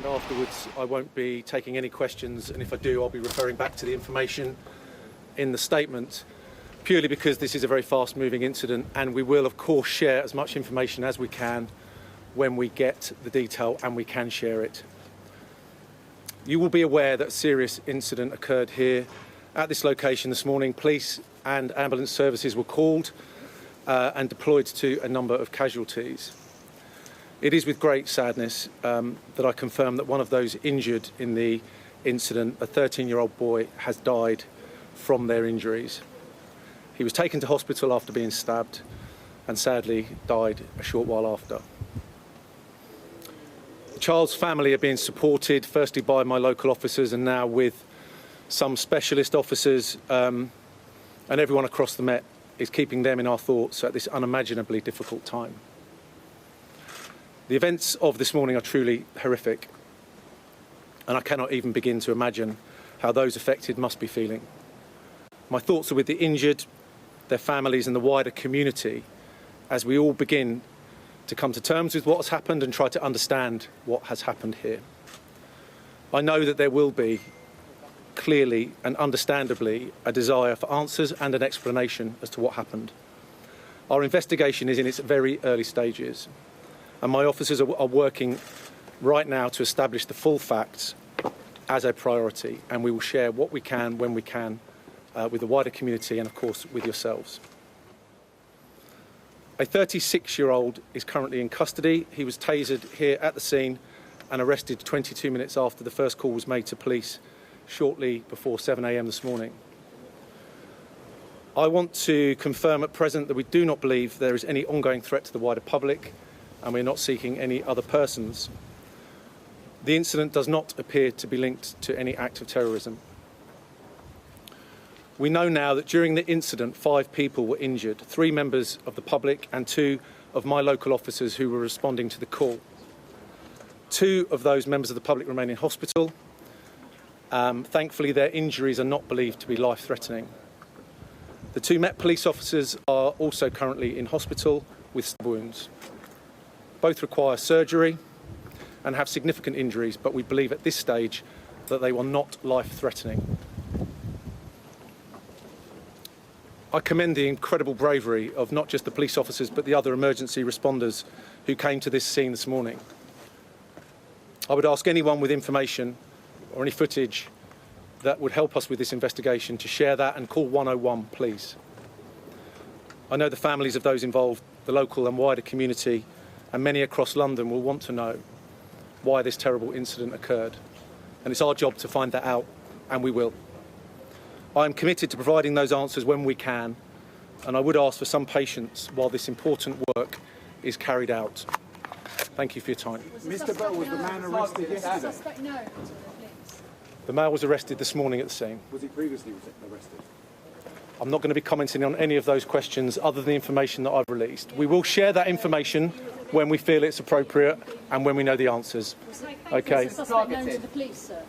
and afterwards I won't be taking any questions, and if I do, I'll be referring back to the information in the statement, purely because this is a very fast-moving incident, and we will, of course, share as much information as we can when we get the detail and we can share it. You will be aware that a serious incident occurred here at this location this morning. Police and ambulance services were called and deployed to a number of casualties. It is with great sadness that I confirm that one of those injured in the incident, a 13-year-old boy, has died from their injuries. He was taken to hospital after being stabbed and sadly died a short while after. The child's family are being supported firstly by my local officers and now with some specialist officers, and everyone across the Met is keeping them in our thoughts at this unimaginably difficult time. The events of this morning are truly horrific, and I cannot even begin to imagine how those affected must be feeling. My thoughts are with the injured, their families and the wider community as we all begin to come to terms with what has happened and try to understand what has happened here. I know that there will be, clearly and understandably, a desire for answers and an explanation as to what happened. Our investigation is in its very early stages, and my officers are working right now to establish the full facts as a priority, and we will share what we can when we can with the wider community and, of course, with yourselves. A 36-year-old is currently in custody. He was tasered here at the scene and arrested 22 minutes after the first call was made to police shortly before 7 a.m. this morning. I want to confirm at present that we do not believe there is any ongoing threat to the wider public, and we're not seeking any other persons. The incident does not appear to be linked to any act of terrorism. We know now that during the incident, 5 people were injured, 3 members of the public and 2 of my local officers who were responding to the call. 2 of those members of the public remain in hospital. Thankfully, their injuries are not believed to be life-threatening. The 2 Met police officers are also currently in hospital with stab wounds. Both require surgery and have significant injuries, but we believe at this stage that they were not life-threatening. I commend the incredible bravery of not just the police officers but the other emergency responders who came to this scene this morning. I would ask anyone with information or any footage that would help us with this investigation to share that and call 101, please. I know the families of those involved, the local and wider community, and many across London will want to know why this terrible incident occurred. And it's our job to find that out, and we will. I am committed to providing those answers when we can, and I would ask for some patience while this important work is carried out. Thank you for your time. Mr. Bell, was the man arrested yesterday? The male was arrested this morning at the scene. Was he previously arrested? I'm not going to be commenting on any of those questions other than the information that I've released. We will share that information when we feel it's appropriate and when we know the answers. Okay. Was the suspect known to the police, sir?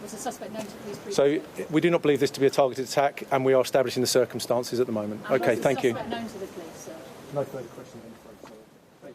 Was the suspect known to the police previously? So we do not believe this to be a targeted attack, and we are establishing the circumstances at the moment. Okay, thank you. Was the suspect known to the police, sir? No further questions.